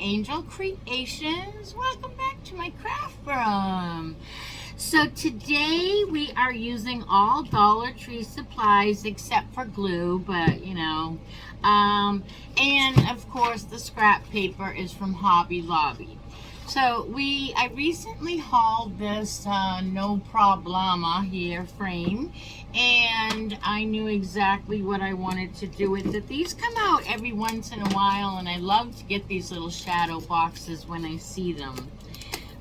Angel Creations. Welcome back to my craft room. So today we are using all Dollar Tree supplies except for glue, but you know, and of course the scrap paper is from Hobby Lobby. So I recently hauled this No Problema here frame, and I knew exactly what I wanted to do with it. These come out every once in a while, and I love to get these little shadow boxes when I see them.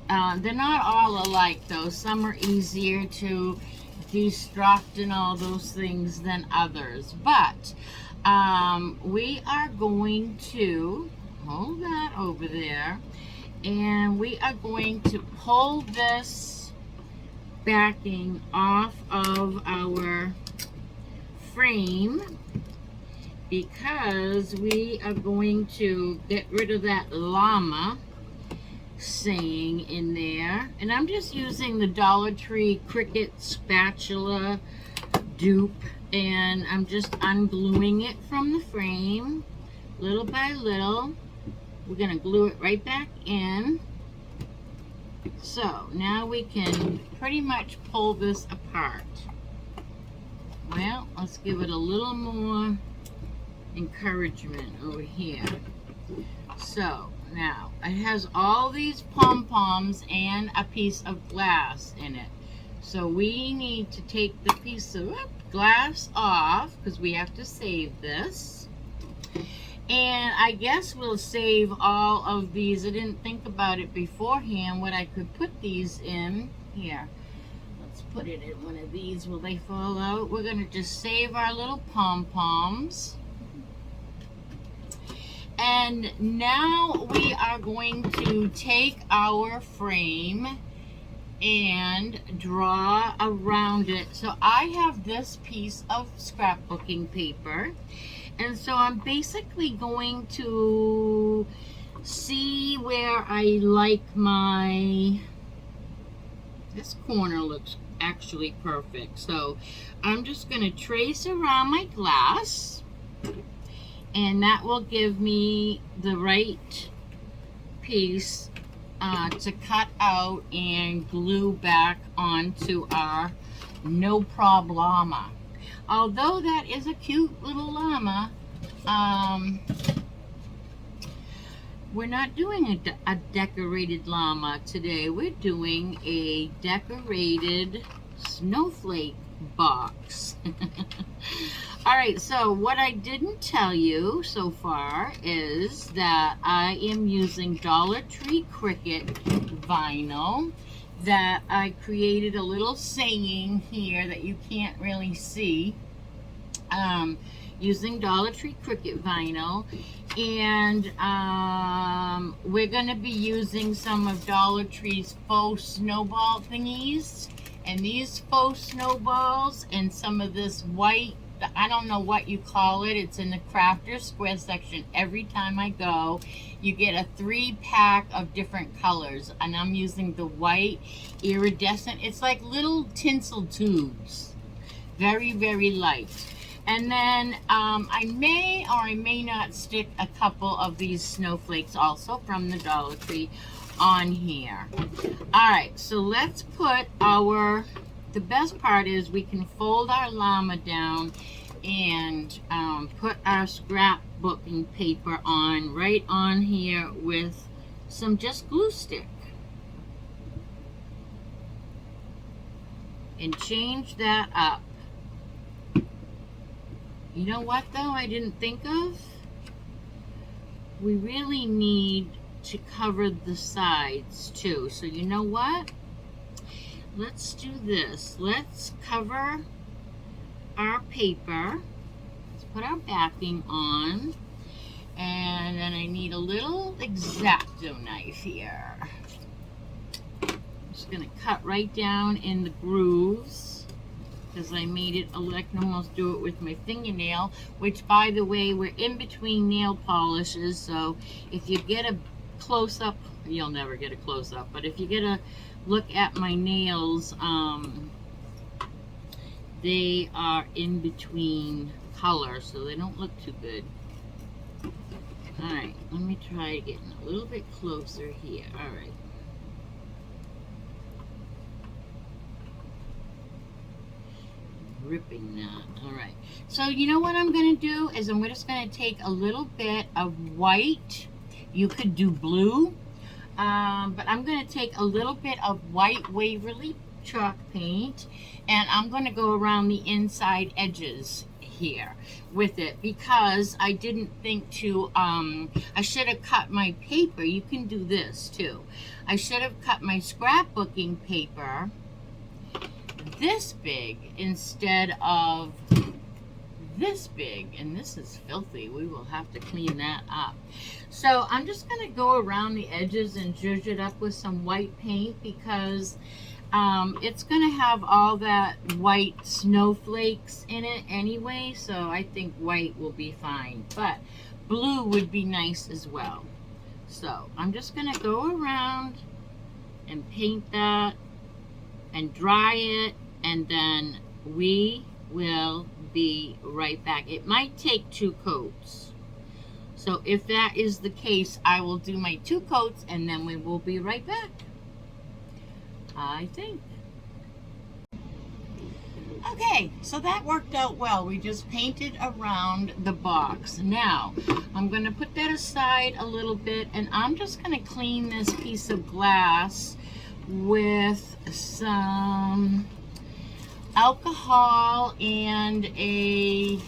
They're not all alike though. Some are easier to destruct and all those things than others. But we are going to hold that over there, and we are going to pull this backing off of our frame because we are going to get rid of that llama saying in there. And I'm just using the Dollar Tree Cricut spatula dupe, and I'm just ungluing it from the frame little by little. We're going to glue it right back in. So now we can pretty much pull this apart. Well, let's give it a little more encouragement over here. So now it has all these pom-poms and a piece of glass in it. So we need to take the piece of glass off because we have to save this. And I guess we'll save all of these. I didn't think about it beforehand what I could put these in. Here, let's put it in one of these. Will they fall out? We're going to just save our little pom-poms. And now we are going to take our frame and draw around it. So I have this piece of scrapbooking paper, and so I'm basically going to see where I like this corner looks actually perfect. So I'm just going to trace around my glass, and that will give me the right piece to cut out and glue back onto our No Problema. Although that is a cute little llama, we're not doing a decorated llama today. We're doing a decorated snowflake box. Alright, so what I didn't tell you so far is that I am using Dollar Tree Cricut vinyl that I created a little saying here that you can't really see, using Dollar Tree Cricut vinyl. And we're going to be using some of Dollar Tree's faux snowball thingies, and these faux snowballs and some of this white, I don't know what you call it. It's in the Crafter Square section. Every time I go, you get a 3-pack of different colors. And I'm using the white iridescent. It's like little tinsel tubes. Very, very light. And then I may or I may not stick a couple of these snowflakes also from the Dollar Tree on here. Alright, so let's put the best part is we can fold our llama down and put our scrapbooking paper on right on here with some just glue stick. And change that up. You know what though I didn't think of? We really need to cover the sides too. So you know what? Let's do this. Let's cover our paper. Let's put our backing on. And then I need a little X-Acto knife here. I'm just going to cut right down in the grooves because I made it, I can almost do it with my fingernail, which by the way, we're in between nail polishes. So if you get a close-up, you'll never get a close-up, but if you get a look at my nails, they are in between colors, so they don't look too good. Alright, let me try getting a little bit closer here. Alright. Ripping that. Alright. So you know what I'm going to do is I'm just going to take a little bit of white. You could do blue. But I'm going to take a little bit of white Waverly chalk paint. And I'm going to go around the inside edges here with it because I didn't think to, I should have cut my paper. You can do this too. I should have cut my scrapbooking paper this big instead of this big, and this is filthy. We will have to clean that up. So I'm just going to go around the edges and zhuzh it up with some white paint because it's going to have all that white snowflakes in it anyway, so I think white will be fine, but blue would be nice as well. So I'm just going to go around and paint that and dry it, and then we will be right back. It might take 2 coats. So if that is the case, I will do my 2 coats and then we will be right back, I think. Okay, so that worked out well. We just painted around the box. Now, I'm going to put that aside a little bit, and I'm just going to clean this piece of glass with some alcohol and a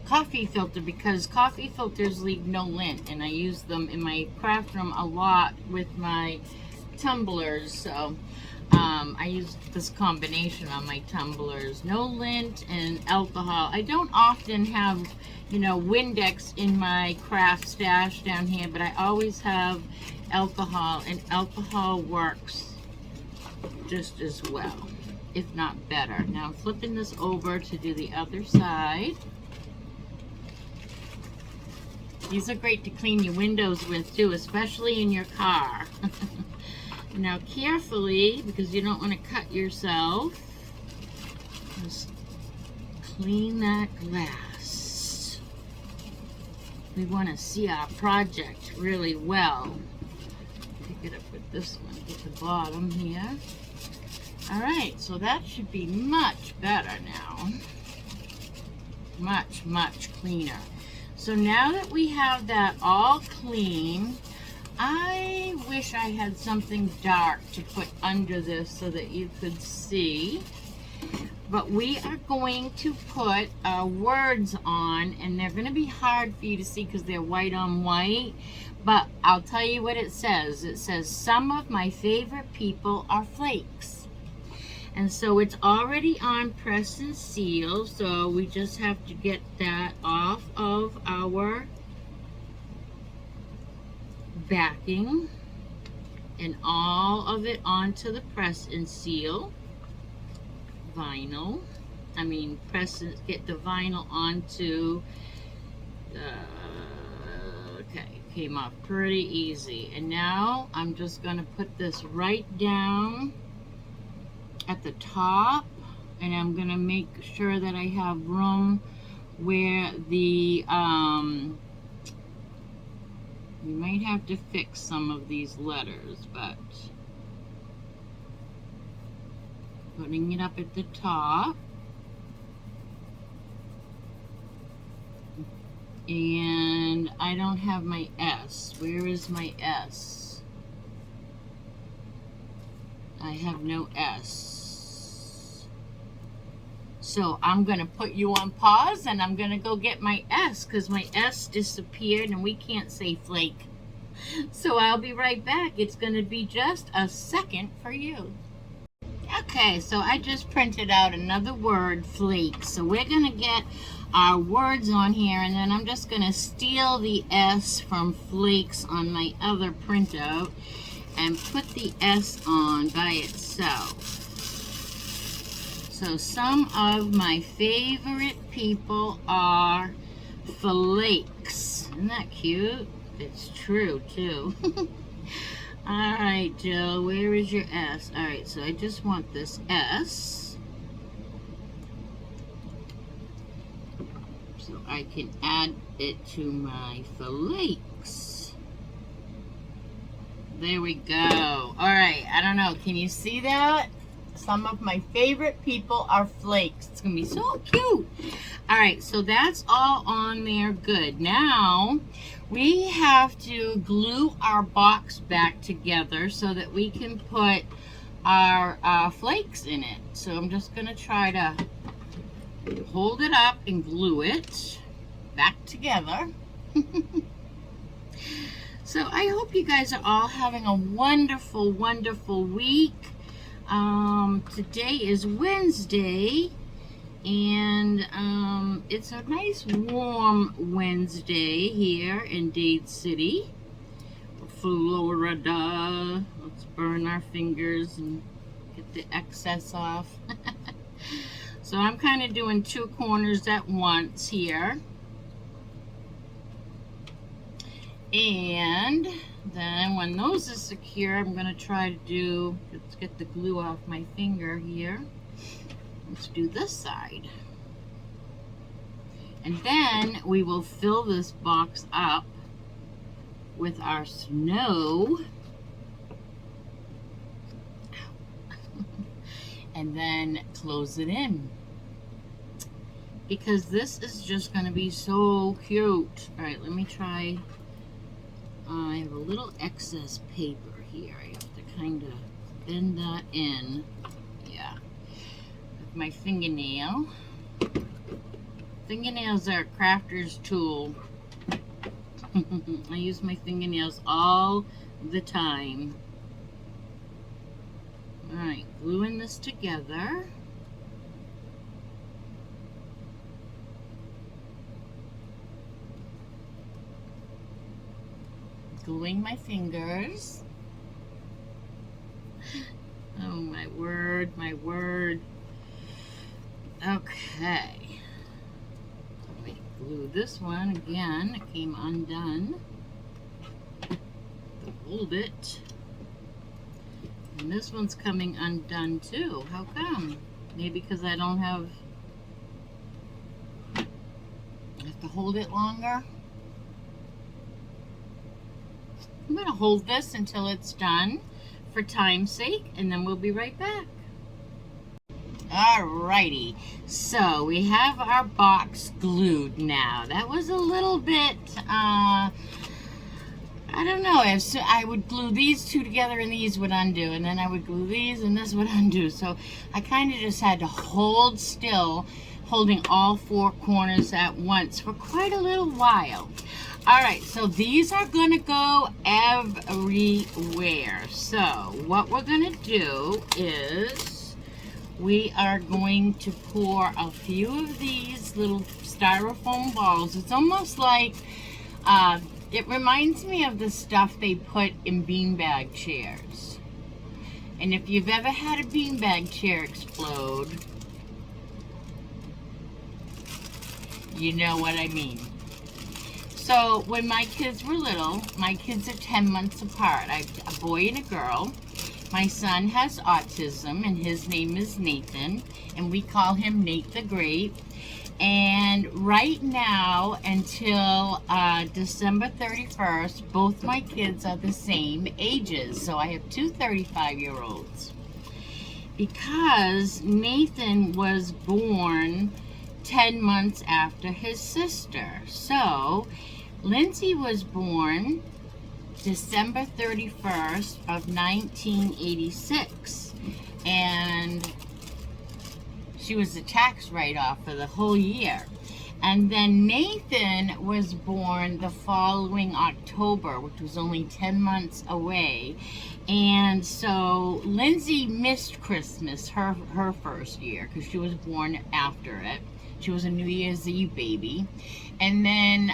coffee filter, because coffee filters leave no lint, and I use them in my craft room a lot with my tumblers. So I use this combination on my tumblers, no lint and alcohol. I don't often have, you know, Windex in my craft stash down here, but I always have alcohol, and alcohol works just as well, if not better. Now I'm flipping this over to do the other side. These are great to clean your windows with too, especially in your car. Now carefully, because you don't want to cut yourself, just clean that glass. We want to see our project really well. Pick it up with this one at the bottom here. Alright, so that should be much better now. Much, much cleaner. So now that we have that all clean, I wish I had something dark to put under this so that you could see. But we are going to put words on, and they're going to be hard for you to see because they're white on white. But I'll tell you what it says. It says, some of my favorite people are flakes. And so it's already on press and seal, so we just have to get that off of our backing and all of it onto the press and seal vinyl. I mean, press and get the vinyl onto okay, came off pretty easy. And now I'm just going to put this right down at the top, and I'm going to make sure that I have room where the we might have to fix some of these letters, but putting it up at the top. And I don't have my S. Where is my S? I have no S. So I'm going to put you on pause, and I'm going to go get my S, because my S disappeared and we can't say flake. So I'll be right back. It's going to be just a second for you. Okay, so I just printed out another word, flake. So we're going to get our words on here, and then I'm just going to steal the S from flakes on my other printout and put the S on by itself. So some of my favorite people are flakes. Isn't that cute? It's true too. Alright, Jill, where is your S? Alright, so I just want this S. So I can add it to my flakes. There we go. All right, I don't know, can you see that? Some of my favorite people are flakes. It's gonna be so cute. All right, so that's all on there good. Now, we have to glue our box back together so that we can put our flakes in it. So I'm just gonna try to hold it up and glue it back together. So I hope you guys are all having a wonderful, wonderful week. Today is Wednesday, and it's a nice warm Wednesday here in Dade City, Florida. Let's burn our fingers and get the excess off. So I'm kind of doing two corners at once here. And then when those are secure, I'm going to try to do, let's get the glue off my finger here. Let's do this side. And then we will fill this box up with our snow. And then close it in. Because this is just going to be so cute. All right, let me try. I have a little excess paper here. I have to kind of bend that in. Yeah. With my fingernail. Fingernails are a crafter's tool. I use my fingernails all the time. Alright, gluing this together. Gluing my fingers. Oh my word, my word. Okay. Let me glue this one again. It came undone. Hold it. And this one's coming undone too. How come? Maybe because I don't have... I have to hold it longer. I'm going to hold this until it's done for time's sake, and then we'll be right back. Alrighty, so we have our box glued now. That was a little bit, I don't know, if I would glue these two together and these would undo, and then I would glue these and this would undo. So I kind of just had to hold still, holding all four corners at once for quite a little while. All right, so these are going to go everywhere. So what we're going to do is we are going to pour a few of these little styrofoam balls. It's almost like, it reminds me of the stuff they put in beanbag chairs. And if you've ever had a beanbag chair explode, you know what I mean. So when my kids were little, my kids are 10 months apart. I have a boy and a girl. My son has autism, and his name is Nathan, and we call him Nate the Great. And right now, until December 31st, both my kids are the same ages. So I have two 35-year-olds. Because Nathan was born 10 months after his sister. So Lindsay was born December 31st of 1986, and she was a tax write-off for the whole year. And then Nathan was born the following October, which was only 10 months away. And so Lindsay missed Christmas, her first year, because she was born after it. She was a New Year's Eve baby. And then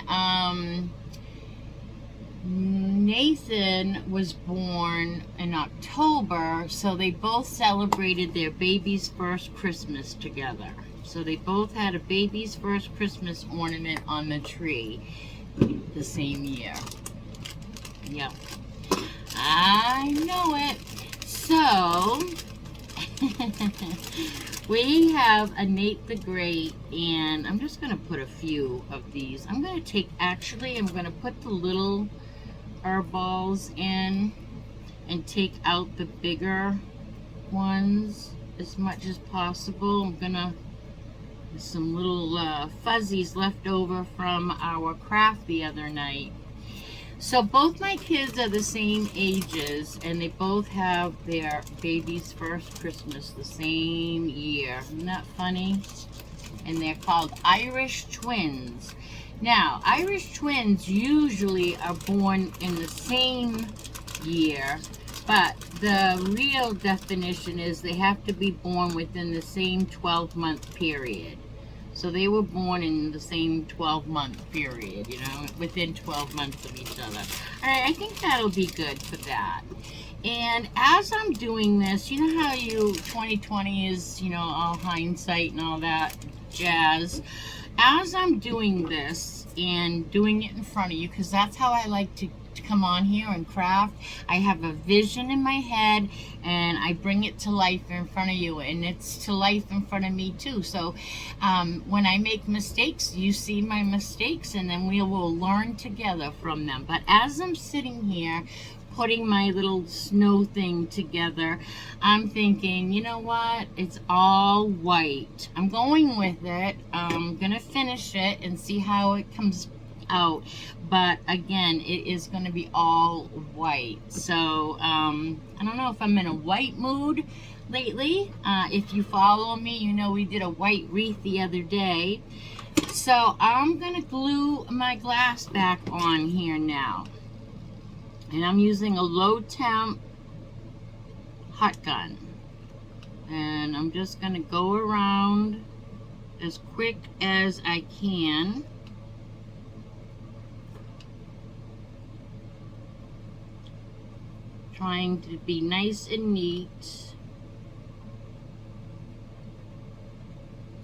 Nathan was born in October, so they both celebrated their baby's first Christmas together. So they both had a baby's first Christmas ornament on the tree the same year. Yep. I know it. So, We have a Nate the Great, and I'm just going to put a few of these. I'm going to take, actually, I'm going to put the little herb balls in and take out the bigger ones as much as possible. I'm going to, some little fuzzies left over from our craft the other night. So both my kids are the same ages, and they both have their baby's first Christmas the same year. Isn't that funny? And they're called Irish twins. Now, Irish twins usually are born in the same year, but the real definition is they have to be born within the same 12-month period. So they were born in the same 12-month period, you know, within 12 months of each other. All right, I think that'll be good for that. And as I'm doing this, you know how 2020 is, you know, all hindsight and all that jazz. As I'm doing this and doing it in front of you, because that's how I like to come on here and craft. I have a vision in my head and I bring it to life in front of you, and it's to life in front of me too. So when I make mistakes, you see my mistakes, and then we will learn together from them. But as I'm sitting here putting my little snow thing together, I'm thinking, you know what, it's all white. I'm going with it. I'm gonna finish it and see how it comes out, but again, it is going to be all white. So I don't know if I'm in a white mood lately. If you follow me, you know we did a white wreath the other day. So I'm going to glue my glass back on here now, and I'm using a low temp hot gun, and I'm just going to go around as quick as I can. Trying to be nice and neat.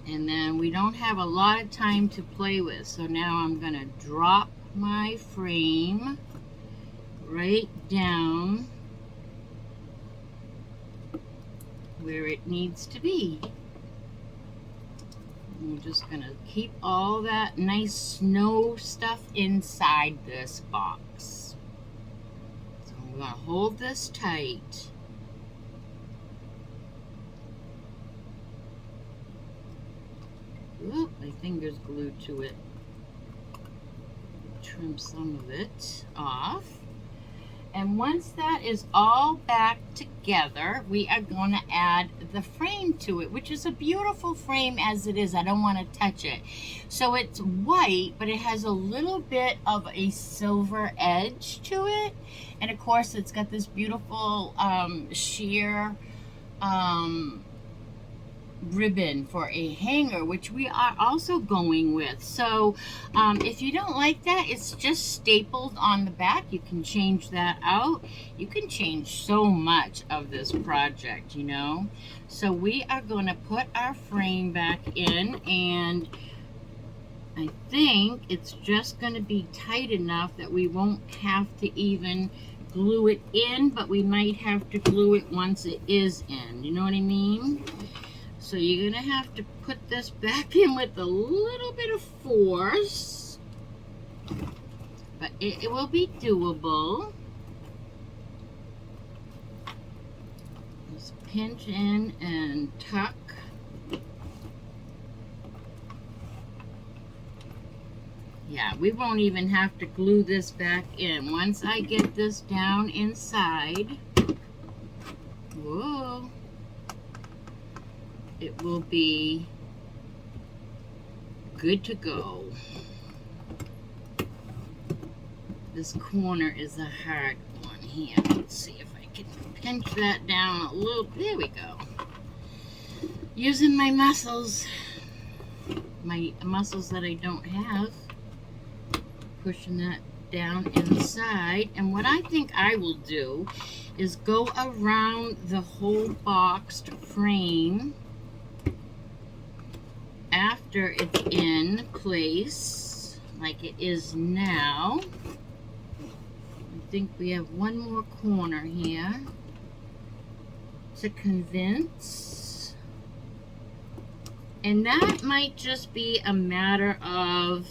And then we don't have a lot of time to play with, so now I'm going to drop my frame right down where it needs to be. I'm just going to keep all that nice snow stuff inside this box. I'm going to hold this tight. Oop, my finger's glued to it. Trim some of it off. And once that is all back together, we are going to add the frame to it, which is a beautiful frame as it is. I don't want to touch it. So it's white, but it has a little bit of a silver edge to it. And of course, it's got this beautiful sheer ribbon for a hanger, which we are also going with. So if you don't like that, it's just stapled on the back. You can change that out. You can change so much of this project, you know. So we are going to put our frame back in, and I think it's just going to be tight enough that we won't have to even glue it in, but we might have to glue it once it is in. You know what I mean? So you're going to have to put this back in with a little bit of force, but it will be doable. Just pinch in and tuck. Yeah, we won't even have to glue this back in. Once I get this down inside, whoa, it will be good to go. This corner is a hard one here. Let's see if I can pinch that down a little. There we go. Using my muscles that I don't have. Pushing that down inside. And what I think I will do is go around the whole boxed frame after it's in place like it is now. I think we have one more corner here. to convince. And that might just be a matter of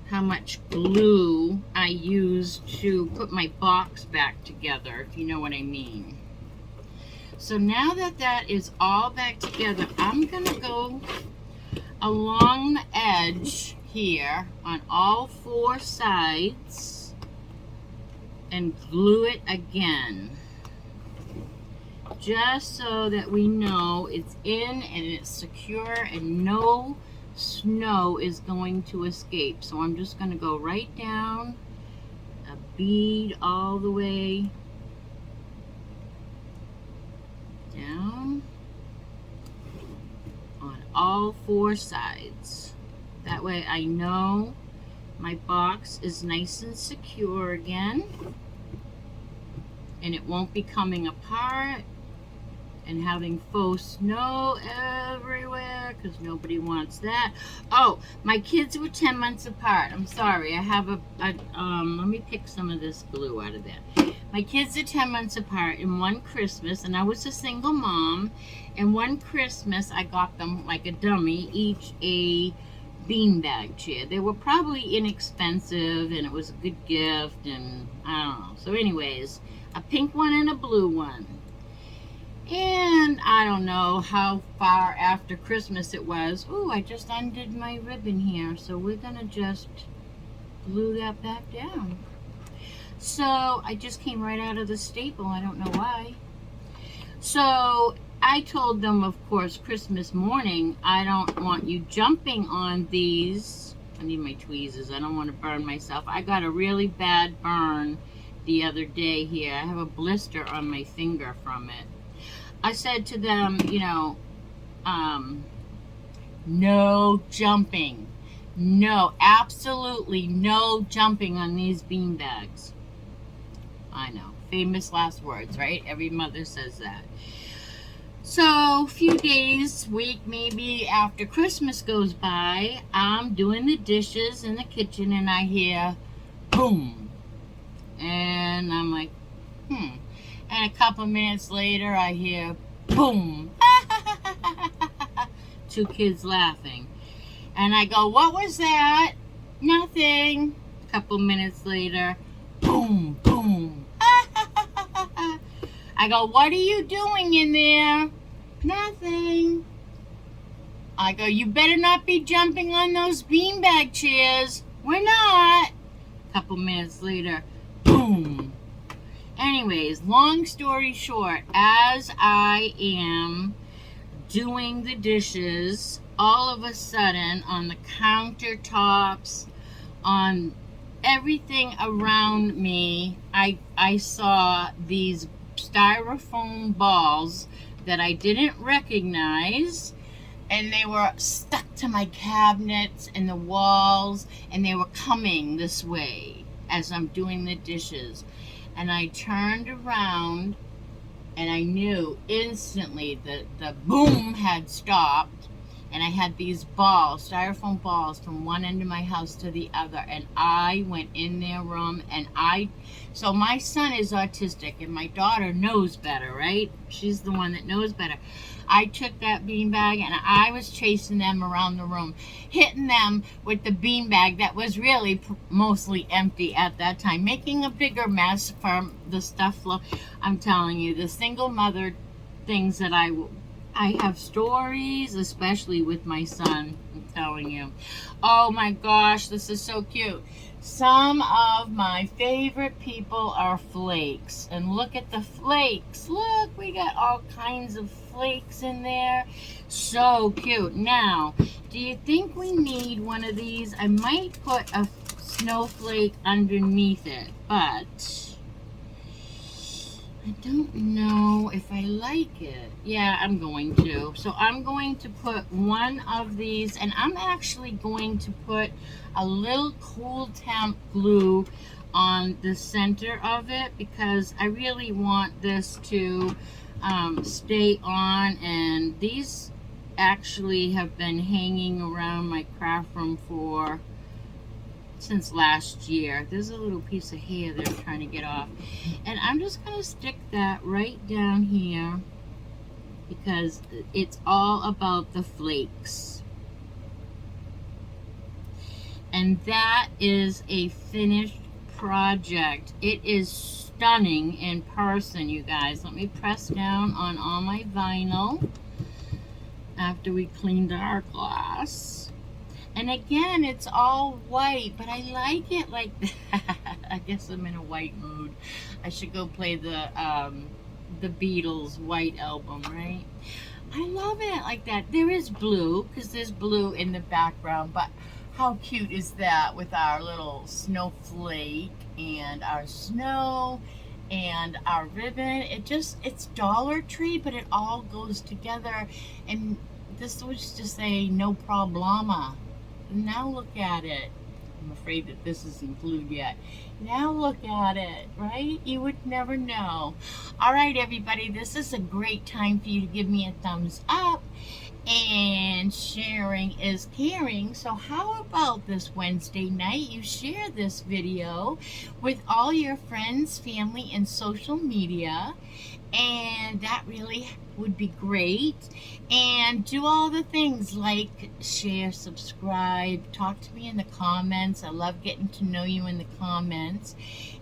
how much glue I used to put my box back together, if you know what I mean. So now that that is all back together, I'm gonna go along the edge here on all 4 sides and glue it again, just so that we know it's in and it's secure and no snow is going to escape. So I'm just going to go right down a bead all the way down on all 4 sides. That way I know my box is nice and secure again, and it won't be coming apart and having faux snow everywhere, because nobody wants that. Oh, my kids were 10 months apart. I'm sorry, I have let me pick some of this glue out of there. My kids are 10 months apart, and one Christmas, and I was a single mom, and one Christmas I got them like a dummy, each a beanbag chair. They were probably inexpensive, and it was a good gift, and I don't know. So anyways, a pink one and a blue one. And I don't know how far after Christmas it was. Ooh, I just undid my ribbon here. So we're going to just glue that back down. So I just came right out of the staple. I don't know why. So I told them, of course, Christmas morning, I don't want you jumping on these. I need my tweezers. I don't want to burn myself. I got a really bad burn the other day here. I have a blister on my finger from it. I said to them, you know, no jumping. No, absolutely no jumping on these bean bags. I know, famous last words, right? Every mother says that. So a few days, week maybe after Christmas goes by, I'm doing the dishes in the kitchen and I hear boom. And I'm like, And a couple minutes later, I hear boom. 2 kids laughing. And I go, what was that? Nothing. A couple minutes later, boom, boom. I go, what are you doing in there? Nothing. I go, you better not be jumping on those beanbag chairs. We're not. A couple minutes later, boom. Anyways, long story short, as I am doing the dishes, all of a sudden on the countertops, on everything around me, I saw these styrofoam balls that I didn't recognize, and they were stuck to my cabinets and the walls, and they were coming this way as I'm doing the dishes. And I turned around and I knew instantly that the boom had stopped, and I had these balls, styrofoam balls, from one end of my house to the other, and I went in their room, and so my son is autistic and my daughter knows better, right? She's the one that knows better. I took that beanbag and I was chasing them around the room, hitting them with the beanbag that was really mostly empty at that time, making a bigger mess from the stuff flow. I'm telling you, the single mother things that I have stories, especially with my son. I'm telling you. Oh my gosh, this is so cute. Some of my favorite people are flakes. And look at the flakes. Look, we got all kinds of flakes in there. So cute. Now, do you think we need one of these? I might put a snowflake underneath it, but I don't know if I like it. Yeah, I'm going to. So I'm going to put one of these, and I'm actually going to put a little cool temp glue on the center of it, because I really want this to stay on. And these actually have been hanging around my craft room for since last year. There's a little piece of hair they're trying to get off. And I'm just going to stick that right down here because it's all about the flakes. And that is a finished project. It is stunning in person, you guys. Let me press down on all my vinyl after we cleaned our glass. And again, it's all white, but I like it like that. I guess I'm in a white mood. I should go play the Beatles White Album, right? I love it like that. There is blue, because there's blue in the background, but how cute is that with our little snowflake and our snow and our ribbon? It's Dollar Tree, but it all goes together. And this was just a no problema. Now look at it. I'm afraid that this isn't glued yet. Now look at it, right? You would never know. All right, everybody, this is a great time for you to give me a thumbs up. And sharing is caring. So how about this Wednesday night you share this video with all your friends, family, and social media, and that really would be great. And do all the things like share, subscribe, talk to me in the comments. I love getting to know you in the comments.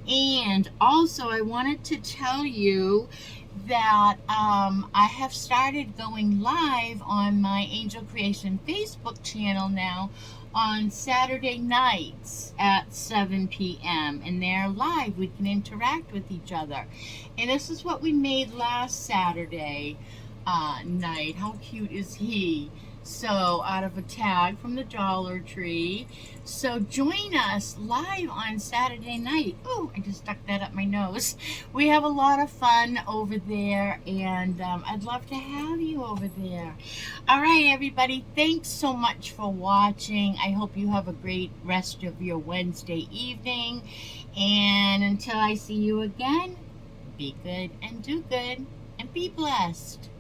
And also I wanted to tell you that I have started going live on my Angel Creation Facebook channel now on Saturday nights at 7 p.m. and they're live. We can interact with each other. And this is what we made last Saturday night. How cute is he? So out of a tag from the Dollar Tree. So join us live on Saturday night. Oh, I just stuck that up my nose. We have a lot of fun over there, and I'd love to have you over there. All right, everybody, thanks so much for watching. I hope you have a great rest of your Wednesday evening. And until I see you again, be good and do good and be blessed.